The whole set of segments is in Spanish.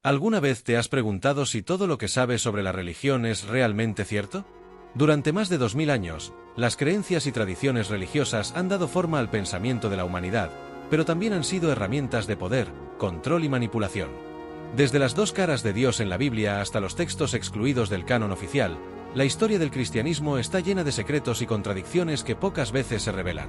¿Alguna vez te has preguntado si todo lo que sabes sobre la religión es realmente cierto? Durante más de 2000 años, las creencias y tradiciones religiosas han dado forma al pensamiento de la humanidad, pero también han sido herramientas de poder, control y manipulación. Desde las dos caras de Dios en la Biblia hasta los textos excluidos del canon oficial, la historia del cristianismo está llena de secretos y contradicciones que pocas veces se revelan.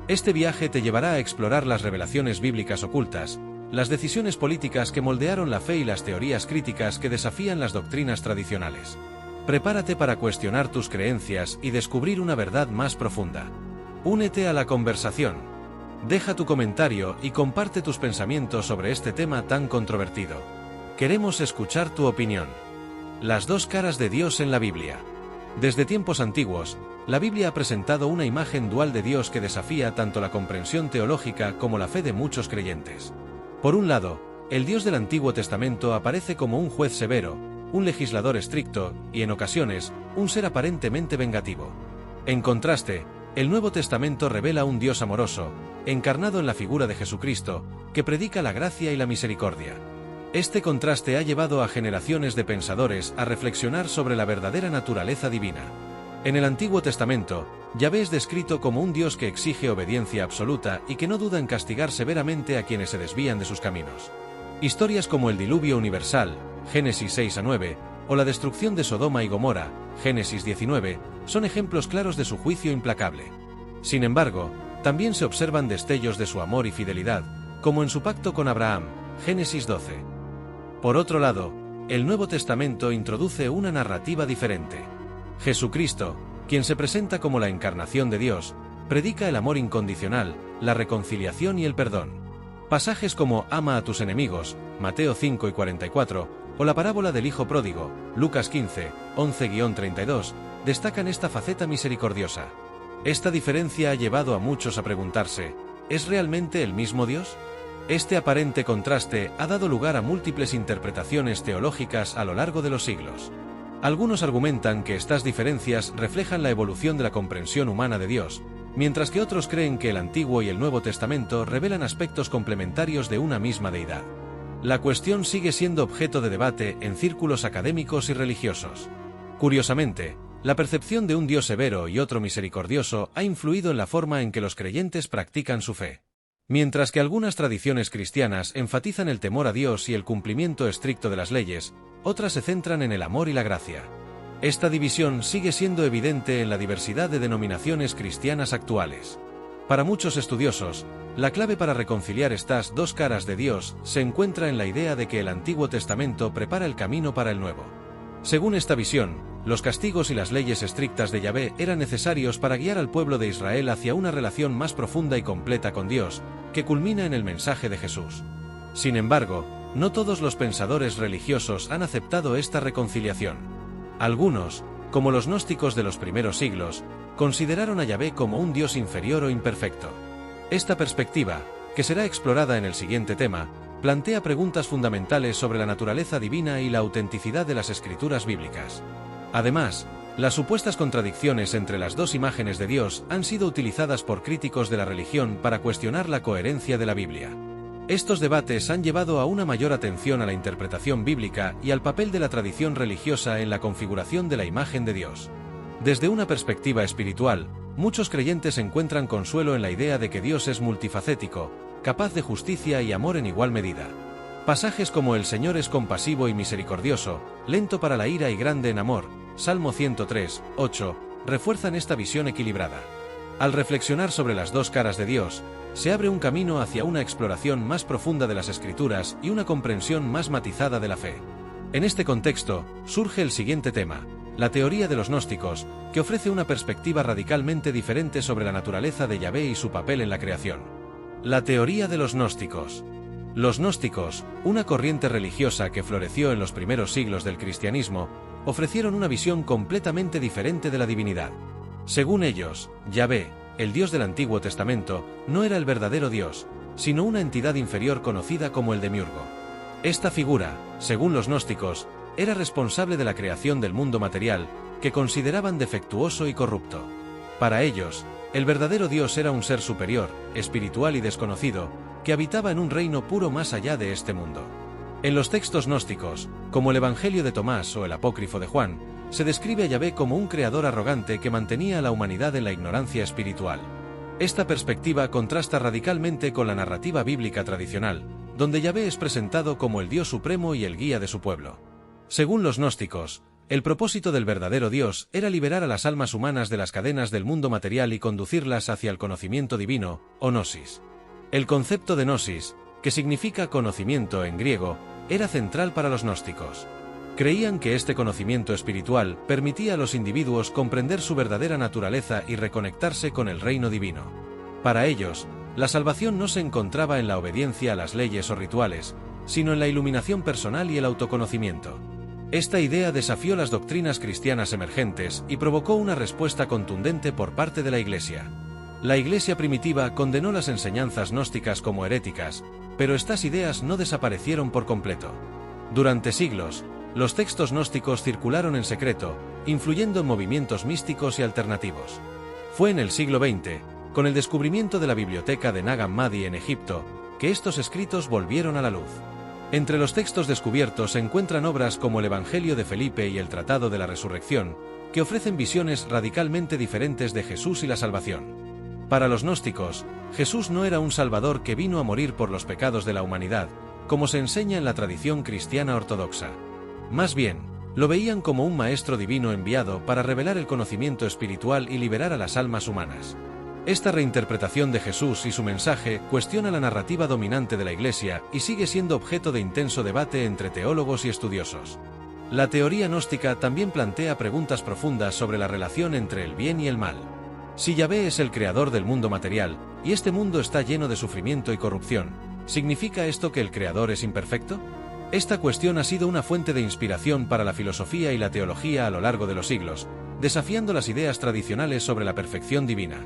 Este viaje te llevará a explorar las revelaciones bíblicas ocultas, las decisiones políticas que moldearon la fe y las teorías críticas que desafían las doctrinas tradicionales. Prepárate para cuestionar tus creencias y descubrir una verdad más profunda. Únete a la conversación. Deja tu comentario y comparte tus pensamientos sobre este tema tan controvertido. Queremos escuchar tu opinión. Las dos caras de Dios en la Biblia. Desde tiempos antiguos, la Biblia ha presentado una imagen dual de Dios que desafía tanto la comprensión teológica como la fe de muchos creyentes. Por un lado, el Dios del Antiguo Testamento aparece como un juez severo, un legislador estricto y, en ocasiones, un ser aparentemente vengativo. En contraste, el Nuevo Testamento revela un Dios amoroso, encarnado en la figura de Jesucristo, que predica la gracia y la misericordia. Este contraste ha llevado a generaciones de pensadores a reflexionar sobre la verdadera naturaleza divina. En el Antiguo Testamento, Yahvé es descrito como un Dios que exige obediencia absoluta y que no duda en castigar severamente a quienes se desvían de sus caminos. Historias como el diluvio universal, Génesis 6-9, o la destrucción de Sodoma y Gomorra, Génesis 19, son ejemplos claros de su juicio implacable. Sin embargo, también se observan destellos de su amor y fidelidad, como en su pacto con Abraham, Génesis 12. Por otro lado, el Nuevo Testamento introduce una narrativa diferente. Jesucristo, quien se presenta como la encarnación de Dios, predica el amor incondicional, la reconciliación y el perdón. Pasajes como ama a tus enemigos, Mateo 5:44, o la parábola del Hijo Pródigo, Lucas 15, 11-32, destacan esta faceta misericordiosa. Esta diferencia ha llevado a muchos a preguntarse, ¿es realmente el mismo Dios? Este aparente contraste ha dado lugar a múltiples interpretaciones teológicas a lo largo de los siglos. Algunos argumentan que estas diferencias reflejan la evolución de la comprensión humana de Dios, mientras que otros creen que el Antiguo y el Nuevo Testamento revelan aspectos complementarios de una misma deidad. La cuestión sigue siendo objeto de debate en círculos académicos y religiosos. Curiosamente, la percepción de un Dios severo y otro misericordioso ha influido en la forma en que los creyentes practican su fe. Mientras que algunas tradiciones cristianas enfatizan el temor a Dios y el cumplimiento estricto de las leyes, otras se centran en el amor y la gracia. Esta división sigue siendo evidente en la diversidad de denominaciones cristianas actuales. Para muchos estudiosos, la clave para reconciliar estas dos caras de Dios se encuentra en la idea de que el Antiguo Testamento prepara el camino para el Nuevo. Según esta visión, los castigos y las leyes estrictas de Yahvé eran necesarios para guiar al pueblo de Israel hacia una relación más profunda y completa con Dios, que culmina en el mensaje de Jesús. Sin embargo, no todos los pensadores religiosos han aceptado esta reconciliación. Algunos, como los gnósticos de los primeros siglos, consideraron a Yahvé como un Dios inferior o imperfecto. Esta perspectiva, que será explorada en el siguiente tema, plantea preguntas fundamentales sobre la naturaleza divina y la autenticidad de las escrituras bíblicas. Además, las supuestas contradicciones entre las dos imágenes de Dios han sido utilizadas por críticos de la religión para cuestionar la coherencia de la Biblia. Estos debates han llevado a una mayor atención a la interpretación bíblica y al papel de la tradición religiosa en la configuración de la imagen de Dios. Desde una perspectiva espiritual, muchos creyentes encuentran consuelo en la idea de que Dios es multifacético, capaz de justicia y amor en igual medida. Pasajes como el Señor es compasivo y misericordioso, lento para la ira y grande en amor, Salmo 103, 8, refuerzan esta visión equilibrada. Al reflexionar sobre las dos caras de Dios, se abre un camino hacia una exploración más profunda de las Escrituras y una comprensión más matizada de la fe. En este contexto, surge el siguiente tema, la teoría de los gnósticos, que ofrece una perspectiva radicalmente diferente sobre la naturaleza de Yahvé y su papel en la creación. La teoría de los gnósticos. Los gnósticos, una corriente religiosa que floreció en los primeros siglos del cristianismo, ofrecieron una visión completamente diferente de la divinidad. Según ellos, Yahvé, el Dios del Antiguo Testamento, no era el verdadero Dios, sino una entidad inferior conocida como el demiurgo. Esta figura, según los gnósticos, era responsable de la creación del mundo material, que consideraban defectuoso y corrupto. Para ellos, el verdadero Dios era un ser superior, espiritual y desconocido, que habitaba en un reino puro más allá de este mundo. En los textos gnósticos, como el Evangelio de Tomás o el Apócrifo de Juan, se describe a Yahvé como un creador arrogante que mantenía a la humanidad en la ignorancia espiritual. Esta perspectiva contrasta radicalmente con la narrativa bíblica tradicional, donde Yahvé es presentado como el Dios supremo y el guía de su pueblo. Según los gnósticos, el propósito del verdadero Dios era liberar a las almas humanas de las cadenas del mundo material y conducirlas hacia el conocimiento divino, o gnosis. El concepto de gnosis, que significa conocimiento en griego, era central para los gnósticos. Creían que este conocimiento espiritual permitía a los individuos comprender su verdadera naturaleza y reconectarse con el reino divino. Para ellos, la salvación no se encontraba en la obediencia a las leyes o rituales, sino en la iluminación personal y el autoconocimiento. Esta idea desafió las doctrinas cristianas emergentes y provocó una respuesta contundente por parte de la Iglesia. La Iglesia primitiva condenó las enseñanzas gnósticas como heréticas, pero estas ideas no desaparecieron por completo. Durante siglos, los textos gnósticos circularon en secreto, influyendo en movimientos místicos y alternativos. Fue en el siglo XX, con el descubrimiento de la biblioteca de Nag Hammadi en Egipto, que estos escritos volvieron a la luz. Entre los textos descubiertos se encuentran obras como el Evangelio de Felipe y el Tratado de la Resurrección, que ofrecen visiones radicalmente diferentes de Jesús y la salvación. Para los gnósticos, Jesús no era un salvador que vino a morir por los pecados de la humanidad, como se enseña en la tradición cristiana ortodoxa. Más bien, lo veían como un maestro divino enviado para revelar el conocimiento espiritual y liberar a las almas humanas. Esta reinterpretación de Jesús y su mensaje cuestiona la narrativa dominante de la Iglesia y sigue siendo objeto de intenso debate entre teólogos y estudiosos. La teoría gnóstica también plantea preguntas profundas sobre la relación entre el bien y el mal. Si Yahvé es el creador del mundo material, y este mundo está lleno de sufrimiento y corrupción, ¿significa esto que el creador es imperfecto? Esta cuestión ha sido una fuente de inspiración para la filosofía y la teología a lo largo de los siglos, desafiando las ideas tradicionales sobre la perfección divina.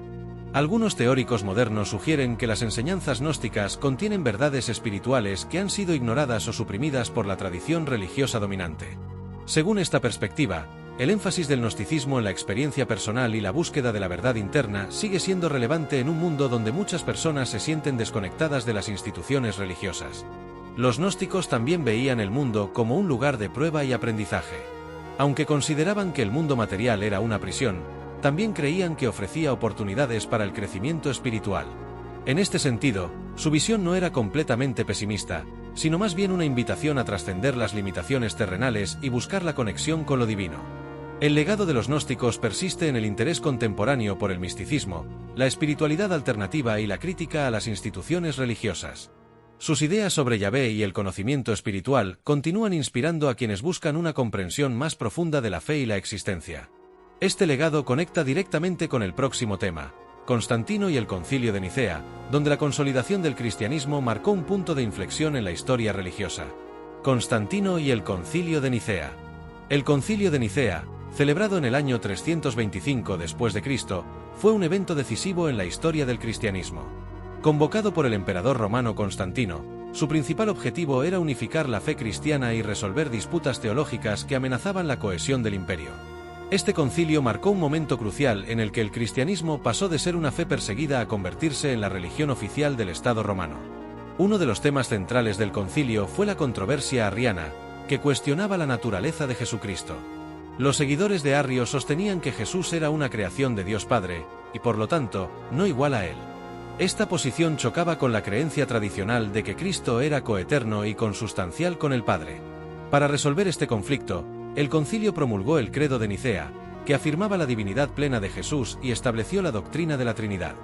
Algunos teóricos modernos sugieren que las enseñanzas gnósticas contienen verdades espirituales que han sido ignoradas o suprimidas por la tradición religiosa dominante. Según esta perspectiva, el énfasis del gnosticismo en la experiencia personal y la búsqueda de la verdad interna sigue siendo relevante en un mundo donde muchas personas se sienten desconectadas de las instituciones religiosas. Los gnósticos también veían el mundo como un lugar de prueba y aprendizaje. Aunque consideraban que el mundo material era una prisión, también creían que ofrecía oportunidades para el crecimiento espiritual. En este sentido, su visión no era completamente pesimista, sino más bien una invitación a trascender las limitaciones terrenales y buscar la conexión con lo divino. El legado de los gnósticos persiste en el interés contemporáneo por el misticismo, la espiritualidad alternativa y la crítica a las instituciones religiosas. Sus ideas sobre Yahvé y el conocimiento espiritual continúan inspirando a quienes buscan una comprensión más profunda de la fe y la existencia. Este legado conecta directamente con el próximo tema, Constantino y el Concilio de Nicea, donde la consolidación del cristianismo marcó un punto de inflexión en la historia religiosa. Constantino y el Concilio de Nicea. El Concilio de Nicea, celebrado en el año 325 después de Cristo, fue un evento decisivo en la historia del cristianismo. Convocado por el emperador romano Constantino, su principal objetivo era unificar la fe cristiana y resolver disputas teológicas que amenazaban la cohesión del imperio. Este concilio marcó un momento crucial en el que el cristianismo pasó de ser una fe perseguida a convertirse en la religión oficial del Estado romano. Uno de los temas centrales del concilio fue la controversia arriana, que cuestionaba la naturaleza de Jesucristo. Los seguidores de Arrio sostenían que Jesús era una creación de Dios Padre, y por lo tanto, no igual a él. Esta posición chocaba con la creencia tradicional de que Cristo era coeterno y consustancial con el Padre. Para resolver este conflicto, el concilio promulgó el Credo de Nicea, que afirmaba la divinidad plena de Jesús y estableció la doctrina de la Trinidad.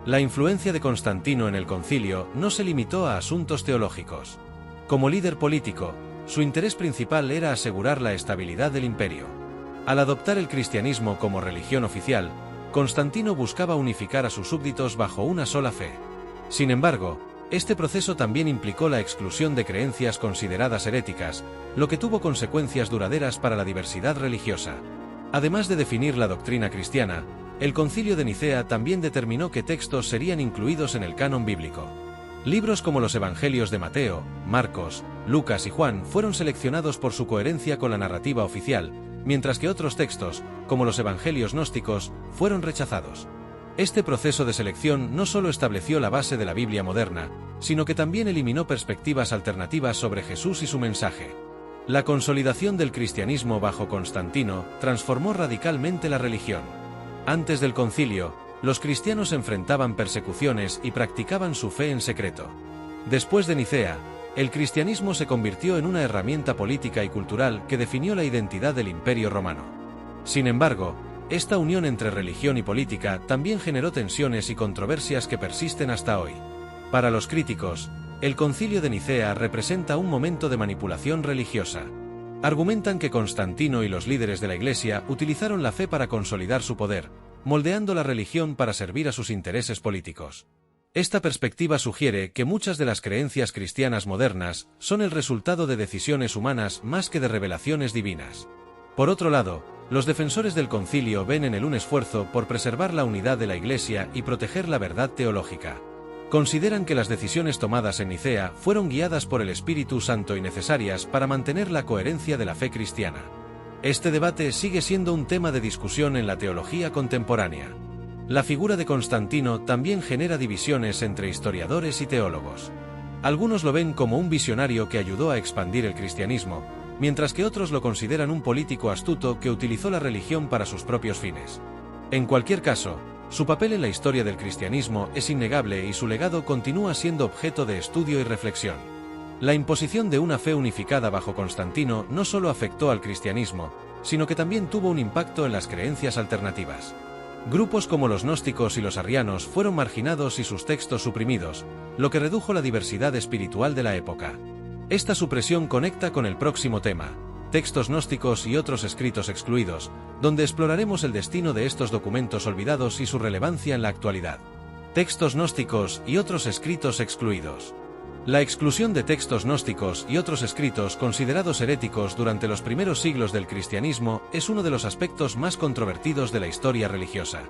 La influencia de Constantino en el concilio no se limitó a asuntos teológicos. Como líder político, su interés principal era asegurar la estabilidad del imperio. Al adoptar el cristianismo como religión oficial, Constantino buscaba unificar a sus súbditos bajo una sola fe. Sin embargo, este proceso también implicó la exclusión de creencias consideradas heréticas, lo que tuvo consecuencias duraderas para la diversidad religiosa. Además de definir la doctrina cristiana, el Concilio de Nicea también determinó qué textos serían incluidos en el canon bíblico. Libros como los Evangelios de Mateo, Marcos, Lucas y Juan fueron seleccionados por su coherencia con la narrativa oficial, mientras que otros textos, como los Evangelios gnósticos, fueron rechazados. Este proceso de selección no solo estableció la base de la Biblia moderna, sino que también eliminó perspectivas alternativas sobre Jesús y su mensaje. La consolidación del cristianismo bajo Constantino transformó radicalmente la religión. Antes del concilio, los cristianos enfrentaban persecuciones y practicaban su fe en secreto. Después de Nicea, el cristianismo se convirtió en una herramienta política y cultural que definió la identidad del Imperio Romano. Sin embargo, esta unión entre religión y política también generó tensiones y controversias que persisten hasta hoy. Para los críticos, el Concilio de Nicea representa un momento de manipulación religiosa. Argumentan que Constantino y los líderes de la Iglesia utilizaron la fe para consolidar su poder, moldeando la religión para servir a sus intereses políticos. Esta perspectiva sugiere que muchas de las creencias cristianas modernas son el resultado de decisiones humanas más que de revelaciones divinas. Por otro lado, los defensores del concilio ven en él un esfuerzo por preservar la unidad de la Iglesia y proteger la verdad teológica. Consideran que las decisiones tomadas en Nicea fueron guiadas por el Espíritu Santo y necesarias para mantener la coherencia de la fe cristiana. Este debate sigue siendo un tema de discusión en la teología contemporánea. La figura de Constantino también genera divisiones entre historiadores y teólogos. Algunos lo ven como un visionario que ayudó a expandir el cristianismo, mientras que otros lo consideran un político astuto que utilizó la religión para sus propios fines. En cualquier caso, su papel en la historia del cristianismo es innegable y su legado continúa siendo objeto de estudio y reflexión. La imposición de una fe unificada bajo Constantino no solo afectó al cristianismo, sino que también tuvo un impacto en las creencias alternativas. Grupos como los gnósticos y los arrianos fueron marginados y sus textos suprimidos, lo que redujo la diversidad espiritual de la época. Esta supresión conecta con el próximo tema, textos gnósticos y otros escritos excluidos, donde exploraremos el destino de estos documentos olvidados y su relevancia en la actualidad. Textos gnósticos y otros escritos excluidos. La exclusión de textos gnósticos y otros escritos considerados heréticos durante los primeros siglos del cristianismo es uno de los aspectos más controvertidos de la historia religiosa.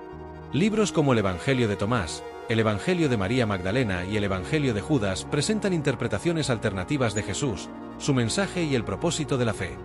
Libros como el Evangelio de Tomás, el Evangelio de María Magdalena y el Evangelio de Judas presentan interpretaciones alternativas de Jesús, su mensaje y el propósito de la fe.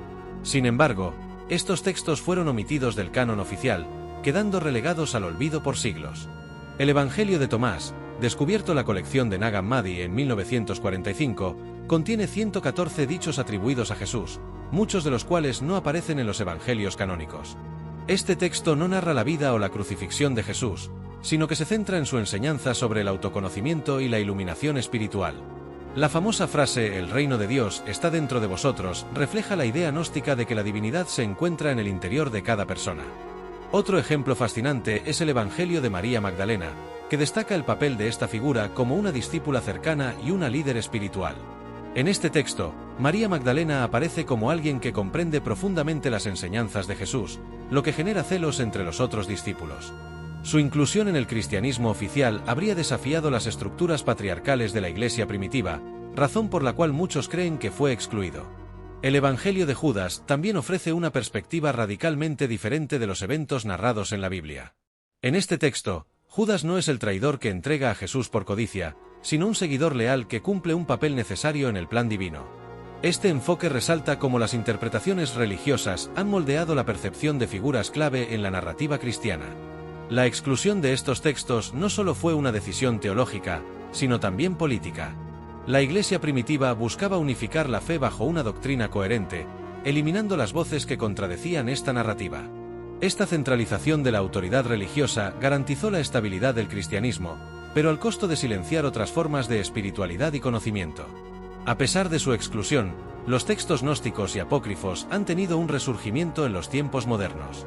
Sin embargo, estos textos fueron omitidos del canon oficial, quedando relegados al olvido por siglos. El Evangelio de Tomás, descubierto en la colección de Nag Hammadi en 1945, contiene 114 dichos atribuidos a Jesús, muchos de los cuales no aparecen en los evangelios canónicos. Este texto no narra la vida o la crucifixión de Jesús, sino que se centra en su enseñanza sobre el autoconocimiento y la iluminación espiritual. La famosa frase «El reino de Dios está dentro de vosotros» refleja la idea gnóstica de que la divinidad se encuentra en el interior de cada persona. Otro ejemplo fascinante es el Evangelio de María Magdalena, que destaca el papel de esta figura como una discípula cercana y una líder espiritual. En este texto, María Magdalena aparece como alguien que comprende profundamente las enseñanzas de Jesús, lo que genera celos entre los otros discípulos. Su inclusión en el cristianismo oficial habría desafiado las estructuras patriarcales de la Iglesia primitiva, razón por la cual muchos creen que fue excluido. El Evangelio de Judas también ofrece una perspectiva radicalmente diferente de los eventos narrados en la Biblia. En este texto, Judas no es el traidor que entrega a Jesús por codicia, sino un seguidor leal que cumple un papel necesario en el plan divino. Este enfoque resalta cómo las interpretaciones religiosas han moldeado la percepción de figuras clave en la narrativa cristiana. La exclusión de estos textos no solo fue una decisión teológica, sino también política. La Iglesia primitiva buscaba unificar la fe bajo una doctrina coherente, eliminando las voces que contradecían esta narrativa. Esta centralización de la autoridad religiosa garantizó la estabilidad del cristianismo, pero al costo de silenciar otras formas de espiritualidad y conocimiento. A pesar de su exclusión, los textos gnósticos y apócrifos han tenido un resurgimiento en los tiempos modernos.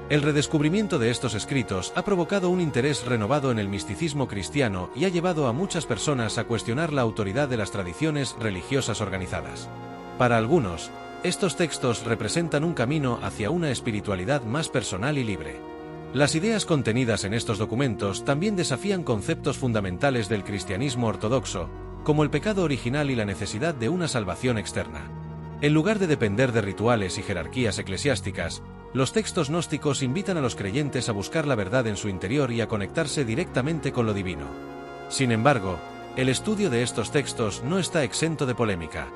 El redescubrimiento de estos escritos ha provocado un interés renovado en el misticismo cristiano y ha llevado a muchas personas a cuestionar la autoridad de las tradiciones religiosas organizadas. Para algunos, estos textos representan un camino hacia una espiritualidad más personal y libre. Las ideas contenidas en estos documentos también desafían conceptos fundamentales del cristianismo ortodoxo, como el pecado original y la necesidad de una salvación externa. En lugar de depender de rituales y jerarquías eclesiásticas, los textos gnósticos invitan a los creyentes a buscar la verdad en su interior y a conectarse directamente con lo divino. Sin embargo, el estudio de estos textos no está exento de polémica.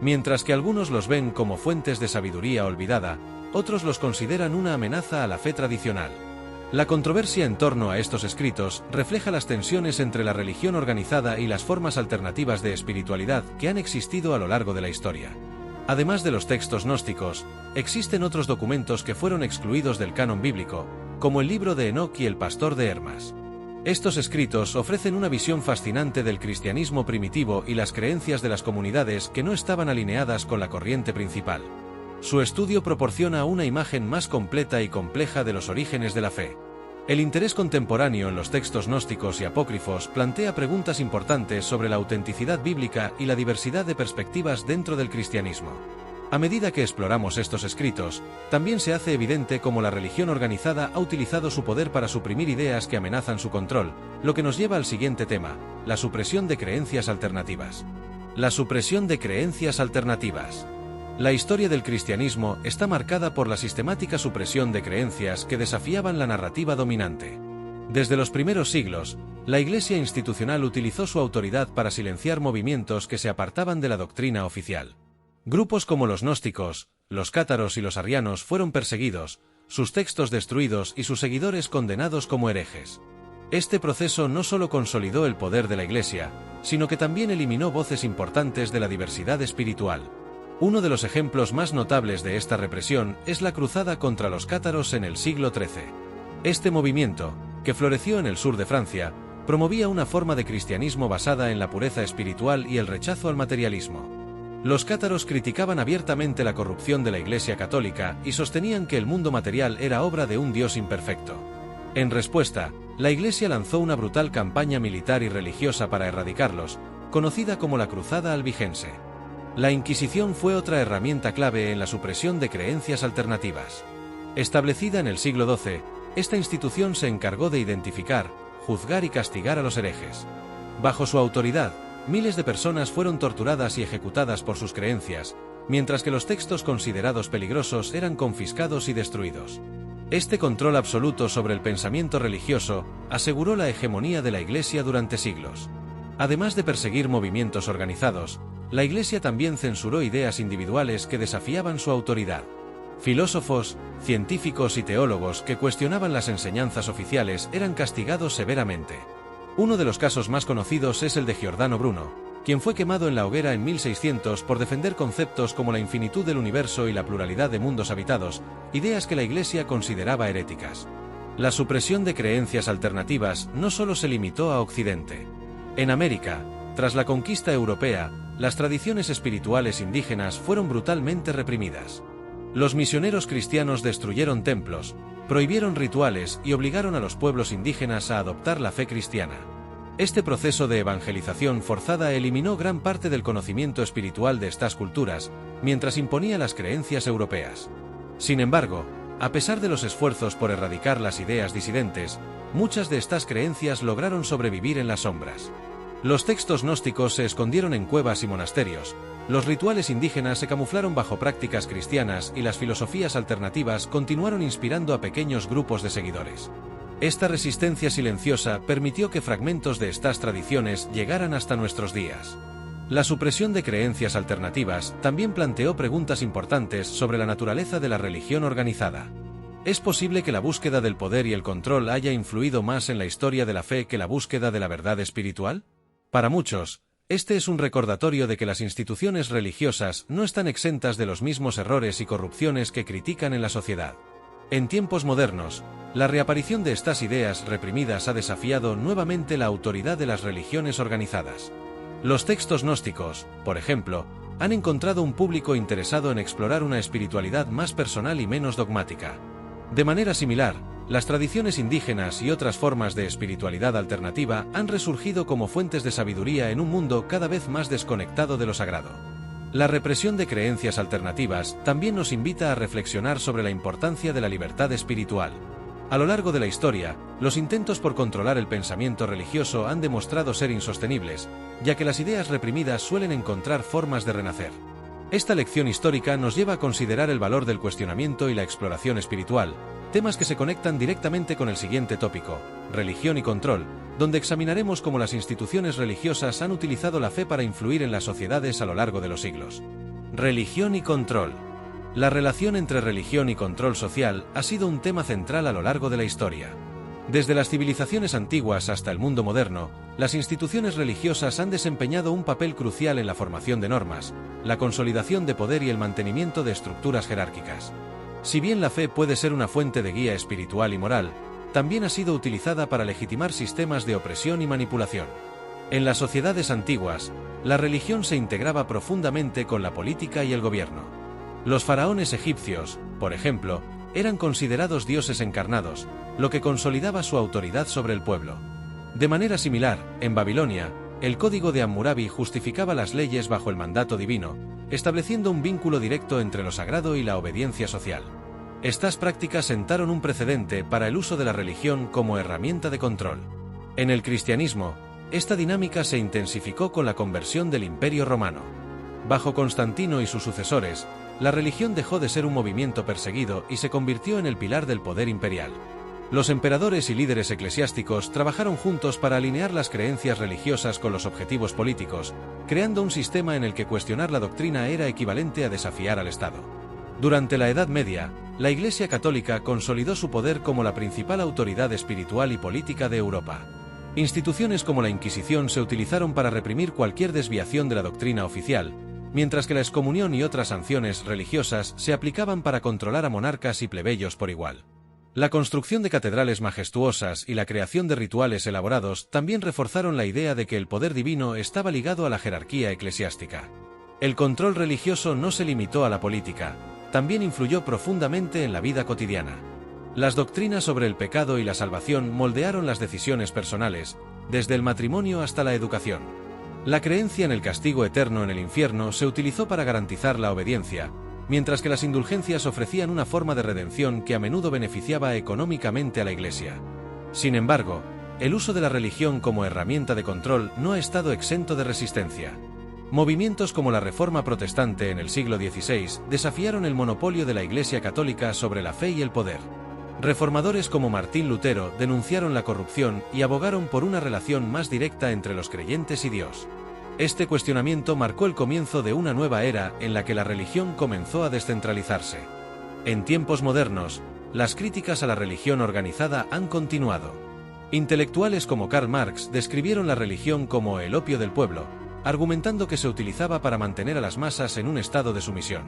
Mientras que algunos los ven como fuentes de sabiduría olvidada, otros los consideran una amenaza a la fe tradicional. La controversia en torno a estos escritos refleja las tensiones entre la religión organizada y las formas alternativas de espiritualidad que han existido a lo largo de la historia. Además de los textos gnósticos, existen otros documentos que fueron excluidos del canon bíblico, como el libro de Enoc y el pastor de Hermas. Estos escritos ofrecen una visión fascinante del cristianismo primitivo y las creencias de las comunidades que no estaban alineadas con la corriente principal. Su estudio proporciona una imagen más completa y compleja de los orígenes de la fe. El interés contemporáneo en los textos gnósticos y apócrifos plantea preguntas importantes sobre la autenticidad bíblica y la diversidad de perspectivas dentro del cristianismo. A medida que exploramos estos escritos, también se hace evidente cómo la religión organizada ha utilizado su poder para suprimir ideas que amenazan su control, lo que nos lleva al siguiente tema: la supresión de creencias alternativas. La supresión de creencias alternativas. La historia del cristianismo está marcada por la sistemática supresión de creencias que desafiaban la narrativa dominante. Desde los primeros siglos, la Iglesia institucional utilizó su autoridad para silenciar movimientos que se apartaban de la doctrina oficial. Grupos como los gnósticos, los cátaros y los arrianos fueron perseguidos, sus textos destruidos y sus seguidores condenados como herejes. Este proceso no solo consolidó el poder de la Iglesia, sino que también eliminó voces importantes de la diversidad espiritual. Uno de los ejemplos más notables de esta represión es la cruzada contra los cátaros en el siglo XIII. Este movimiento, que floreció en el sur de Francia, promovía una forma de cristianismo basada en la pureza espiritual y el rechazo al materialismo. Los cátaros criticaban abiertamente la corrupción de la Iglesia católica y sostenían que el mundo material era obra de un Dios imperfecto. En respuesta, la Iglesia lanzó una brutal campaña militar y religiosa para erradicarlos, conocida como la Cruzada Albigense. La Inquisición fue otra herramienta clave en la supresión de creencias alternativas. Establecida en el siglo XII, esta institución se encargó de identificar, juzgar y castigar a los herejes. Bajo su autoridad, miles de personas fueron torturadas y ejecutadas por sus creencias, mientras que los textos considerados peligrosos eran confiscados y destruidos. Este control absoluto sobre el pensamiento religioso aseguró la hegemonía de la Iglesia durante siglos. Además de perseguir movimientos organizados, la Iglesia también censuró ideas individuales que desafiaban su autoridad. Filósofos, científicos y teólogos que cuestionaban las enseñanzas oficiales eran castigados severamente. Uno de los casos más conocidos es el de Giordano Bruno, quien fue quemado en la hoguera en 1600 por defender conceptos como la infinitud del universo y la pluralidad de mundos habitados, ideas que la Iglesia consideraba heréticas. La supresión de creencias alternativas no solo se limitó a Occidente. En América, tras la conquista europea, las tradiciones espirituales indígenas fueron brutalmente reprimidas. Los misioneros cristianos destruyeron templos, prohibieron rituales y obligaron a los pueblos indígenas a adoptar la fe cristiana. Este proceso de evangelización forzada eliminó gran parte del conocimiento espiritual de estas culturas, mientras imponía las creencias europeas. Sin embargo, a pesar de los esfuerzos por erradicar las ideas disidentes, muchas de estas creencias lograron sobrevivir en las sombras. Los textos gnósticos se escondieron en cuevas y monasterios, los rituales indígenas se camuflaron bajo prácticas cristianas y las filosofías alternativas continuaron inspirando a pequeños grupos de seguidores. Esta resistencia silenciosa permitió que fragmentos de estas tradiciones llegaran hasta nuestros días. La supresión de creencias alternativas también planteó preguntas importantes sobre la naturaleza de la religión organizada. ¿Es posible que la búsqueda del poder y el control haya influido más en la historia de la fe que la búsqueda de la verdad espiritual? Para muchos, este es un recordatorio de que las instituciones religiosas no están exentas de los mismos errores y corrupciones que critican en la sociedad. En tiempos modernos, la reaparición de estas ideas reprimidas ha desafiado nuevamente la autoridad de las religiones organizadas. Los textos gnósticos, por ejemplo, han encontrado un público interesado en explorar una espiritualidad más personal y menos dogmática. De manera similar, las tradiciones indígenas y otras formas de espiritualidad alternativa han resurgido como fuentes de sabiduría en un mundo cada vez más desconectado de lo sagrado. La represión de creencias alternativas también nos invita a reflexionar sobre la importancia de la libertad espiritual. A lo largo de la historia, los intentos por controlar el pensamiento religioso han demostrado ser insostenibles, ya que las ideas reprimidas suelen encontrar formas de renacer. Esta lección histórica nos lleva a considerar el valor del cuestionamiento y la exploración espiritual, temas que se conectan directamente con el siguiente tópico, religión y control, donde examinaremos cómo las instituciones religiosas han utilizado la fe para influir en las sociedades a lo largo de los siglos. Religión y control. La relación entre religión y control social ha sido un tema central a lo largo de la historia. Desde las civilizaciones antiguas hasta el mundo moderno, las instituciones religiosas han desempeñado un papel crucial en la formación de normas, la consolidación de poder y el mantenimiento de estructuras jerárquicas. Si bien la fe puede ser una fuente de guía espiritual y moral, también ha sido utilizada para legitimar sistemas de opresión y manipulación. En las sociedades antiguas, la religión se integraba profundamente con la política y el gobierno. Los faraones egipcios, por ejemplo, eran considerados dioses encarnados, lo que consolidaba su autoridad sobre el pueblo. De manera similar, en Babilonia, el Código de Hammurabi justificaba las leyes bajo el mandato divino, estableciendo un vínculo directo entre lo sagrado y la obediencia social. Estas prácticas sentaron un precedente para el uso de la religión como herramienta de control. En el cristianismo, esta dinámica se intensificó con la conversión del Imperio Romano. Bajo Constantino y sus sucesores, la religión dejó de ser un movimiento perseguido y se convirtió en el pilar del poder imperial. Los emperadores y líderes eclesiásticos trabajaron juntos para alinear las creencias religiosas con los objetivos políticos, creando un sistema en el que cuestionar la doctrina era equivalente a desafiar al Estado. Durante la Edad Media, la Iglesia Católica consolidó su poder como la principal autoridad espiritual y política de Europa. Instituciones como la Inquisición se utilizaron para reprimir cualquier desviación de la doctrina oficial, mientras que la excomunión y otras sanciones religiosas se aplicaban para controlar a monarcas y plebeyos por igual. La construcción de catedrales majestuosas y la creación de rituales elaborados también reforzaron la idea de que el poder divino estaba ligado a la jerarquía eclesiástica. El control religioso no se limitó a la política, también influyó profundamente en la vida cotidiana. Las doctrinas sobre el pecado y la salvación moldearon las decisiones personales, desde el matrimonio hasta la educación. La creencia en el castigo eterno en el infierno se utilizó para garantizar la obediencia, mientras que las indulgencias ofrecían una forma de redención que a menudo beneficiaba económicamente a la Iglesia. Sin embargo, el uso de la religión como herramienta de control no ha estado exento de resistencia. Movimientos como la Reforma Protestante en el siglo XVI desafiaron el monopolio de la Iglesia Católica sobre la fe y el poder. Reformadores como Martín Lutero denunciaron la corrupción y abogaron por una relación más directa entre los creyentes y Dios. Este cuestionamiento marcó el comienzo de una nueva era en la que la religión comenzó a descentralizarse. En tiempos modernos, las críticas a la religión organizada han continuado. Intelectuales como Karl Marx describieron la religión como el opio del pueblo, argumentando que se utilizaba para mantener a las masas en un estado de sumisión.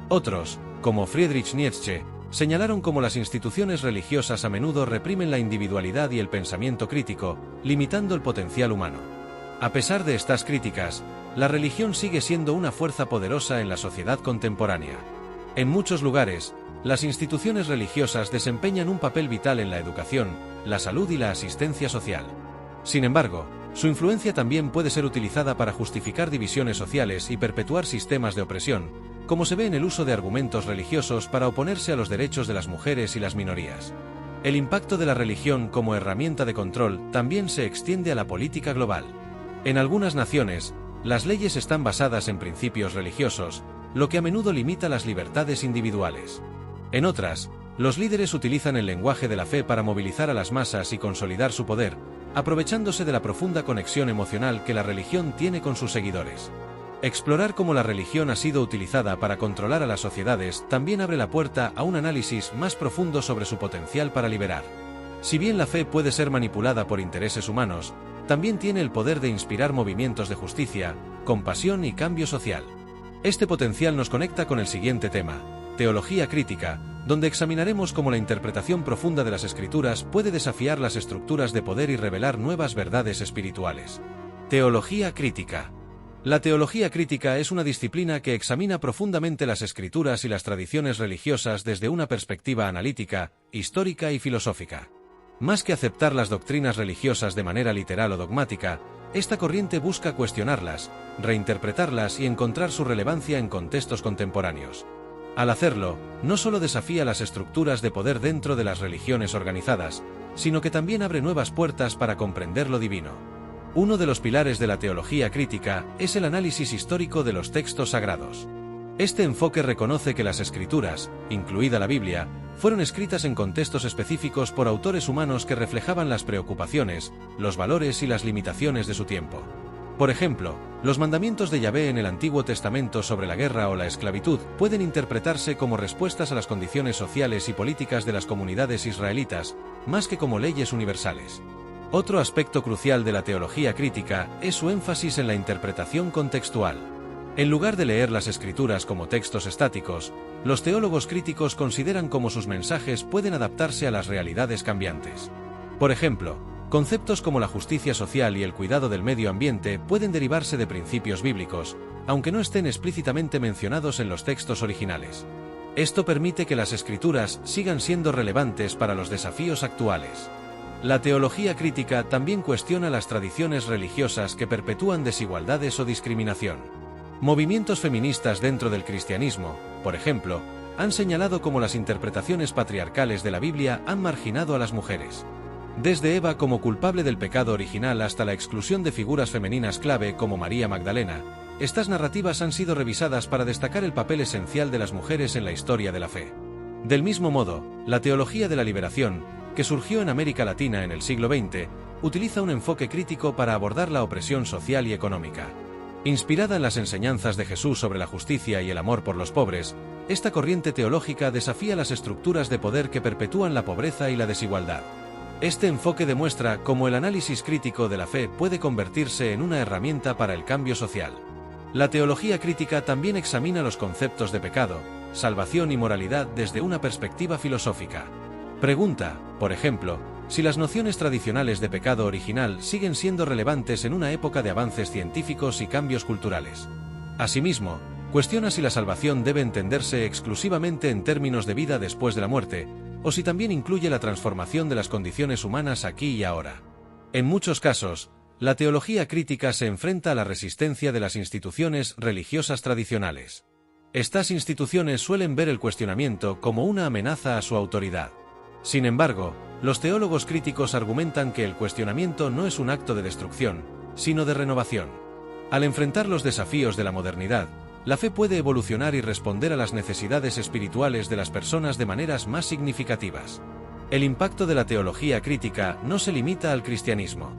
Otros, como Friedrich Nietzsche, señalaron cómo las instituciones religiosas a menudo reprimen la individualidad y el pensamiento crítico, limitando el potencial humano. A pesar de estas críticas, la religión sigue siendo una fuerza poderosa en la sociedad contemporánea. En muchos lugares, las instituciones religiosas desempeñan un papel vital en la educación, la salud y la asistencia social. Sin embargo, su influencia también puede ser utilizada para justificar divisiones sociales y perpetuar sistemas de opresión, como se ve en el uso de argumentos religiosos para oponerse a los derechos de las mujeres y las minorías. El impacto de la religión como herramienta de control también se extiende a la política global. En algunas naciones, las leyes están basadas en principios religiosos, lo que a menudo limita las libertades individuales. En otras, los líderes utilizan el lenguaje de la fe para movilizar a las masas y consolidar su poder, aprovechándose de la profunda conexión emocional que la religión tiene con sus seguidores. Explorar cómo la religión ha sido utilizada para controlar a las sociedades también abre la puerta a un análisis más profundo sobre su potencial para liberar. Si bien la fe puede ser manipulada por intereses humanos, también tiene el poder de inspirar movimientos de justicia, compasión y cambio social. Este potencial nos conecta con el siguiente tema, teología crítica, donde examinaremos cómo la interpretación profunda de las Escrituras puede desafiar las estructuras de poder y revelar nuevas verdades espirituales. Teología crítica. La teología crítica es una disciplina que examina profundamente las Escrituras y las tradiciones religiosas desde una perspectiva analítica, histórica y filosófica. Más que aceptar las doctrinas religiosas de manera literal o dogmática, esta corriente busca cuestionarlas, reinterpretarlas y encontrar su relevancia en contextos contemporáneos. Al hacerlo, no solo desafía las estructuras de poder dentro de las religiones organizadas, sino que también abre nuevas puertas para comprender lo divino. Uno de los pilares de la teología crítica es el análisis histórico de los textos sagrados. Este enfoque reconoce que las Escrituras, incluida la Biblia, fueron escritas en contextos específicos por autores humanos que reflejaban las preocupaciones, los valores y las limitaciones de su tiempo. Por ejemplo, los mandamientos de Yahvé en el Antiguo Testamento sobre la guerra o la esclavitud pueden interpretarse como respuestas a las condiciones sociales y políticas de las comunidades israelitas, más que como leyes universales. Otro aspecto crucial de la teología crítica es su énfasis en la interpretación contextual. En lugar de leer las Escrituras como textos estáticos, los teólogos críticos consideran cómo sus mensajes pueden adaptarse a las realidades cambiantes. Por ejemplo, conceptos como la justicia social y el cuidado del medio ambiente pueden derivarse de principios bíblicos, aunque no estén explícitamente mencionados en los textos originales. Esto permite que las Escrituras sigan siendo relevantes para los desafíos actuales. La teología crítica también cuestiona las tradiciones religiosas que perpetúan desigualdades o discriminación. Movimientos feministas dentro del cristianismo, por ejemplo, han señalado cómo las interpretaciones patriarcales de la Biblia han marginado a las mujeres. Desde Eva como culpable del pecado original hasta la exclusión de figuras femeninas clave como María Magdalena, estas narrativas han sido revisadas para destacar el papel esencial de las mujeres en la historia de la fe. Del mismo modo, la teología de la liberación, que surgió en América Latina en el siglo XX, utiliza un enfoque crítico para abordar la opresión social y económica. Inspirada en las enseñanzas de Jesús sobre la justicia y el amor por los pobres, esta corriente teológica desafía las estructuras de poder que perpetúan la pobreza y la desigualdad. Este enfoque demuestra cómo el análisis crítico de la fe puede convertirse en una herramienta para el cambio social. La teología crítica también examina los conceptos de pecado, salvación y moralidad desde una perspectiva filosófica. Pregunta, por ejemplo, si las nociones tradicionales de pecado original siguen siendo relevantes en una época de avances científicos y cambios culturales. Asimismo, cuestiona si la salvación debe entenderse exclusivamente en términos de vida después de la muerte, o si también incluye la transformación de las condiciones humanas aquí y ahora. En muchos casos, la teología crítica se enfrenta a la resistencia de las instituciones religiosas tradicionales. Estas instituciones suelen ver el cuestionamiento como una amenaza a su autoridad. Sin embargo, los teólogos críticos argumentan que el cuestionamiento no es un acto de destrucción, sino de renovación. Al enfrentar los desafíos de la modernidad, la fe puede evolucionar y responder a las necesidades espirituales de las personas de maneras más significativas. El impacto de la teología crítica no se limita al cristianismo.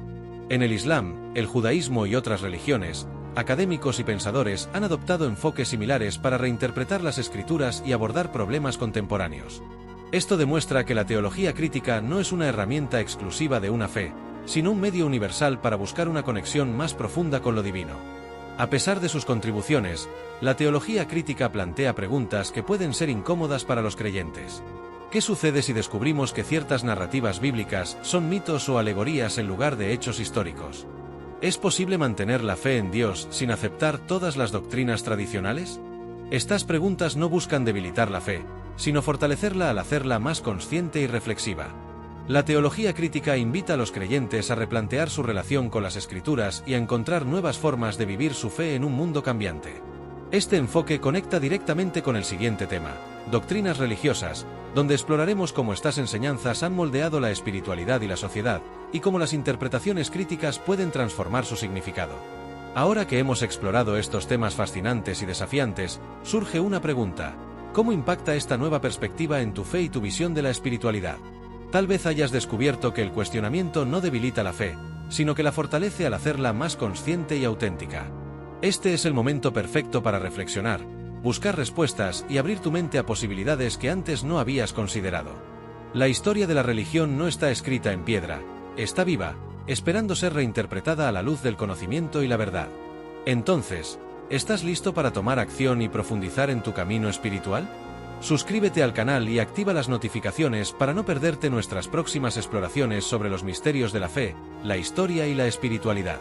En el Islam, el judaísmo y otras religiones, académicos y pensadores han adoptado enfoques similares para reinterpretar las Escrituras y abordar problemas contemporáneos. Esto demuestra que la teología crítica no es una herramienta exclusiva de una fe, sino un medio universal para buscar una conexión más profunda con lo divino. A pesar de sus contribuciones, la teología crítica plantea preguntas que pueden ser incómodas para los creyentes. ¿Qué sucede si descubrimos que ciertas narrativas bíblicas son mitos o alegorías en lugar de hechos históricos? ¿Es posible mantener la fe en Dios sin aceptar todas las doctrinas tradicionales? Estas preguntas no buscan debilitar la fe, sino fortalecerla al hacerla más consciente y reflexiva. La teología crítica invita a los creyentes a replantear su relación con las Escrituras y a encontrar nuevas formas de vivir su fe en un mundo cambiante. Este enfoque conecta directamente con el siguiente tema, doctrinas religiosas, donde exploraremos cómo estas enseñanzas han moldeado la espiritualidad y la sociedad, y cómo las interpretaciones críticas pueden transformar su significado. Ahora que hemos explorado estos temas fascinantes y desafiantes, surge una pregunta: ¿cómo impacta esta nueva perspectiva en tu fe y tu visión de la espiritualidad? Tal vez hayas descubierto que el cuestionamiento no debilita la fe, sino que la fortalece al hacerla más consciente y auténtica. Este es el momento perfecto para reflexionar, buscar respuestas y abrir tu mente a posibilidades que antes no habías considerado. La historia de la religión no está escrita en piedra, está viva, esperando ser reinterpretada a la luz del conocimiento y la verdad. Entonces, ¿estás listo para tomar acción y profundizar en tu camino espiritual? Suscríbete al canal y activa las notificaciones para no perderte nuestras próximas exploraciones sobre los misterios de la fe, la historia y la espiritualidad.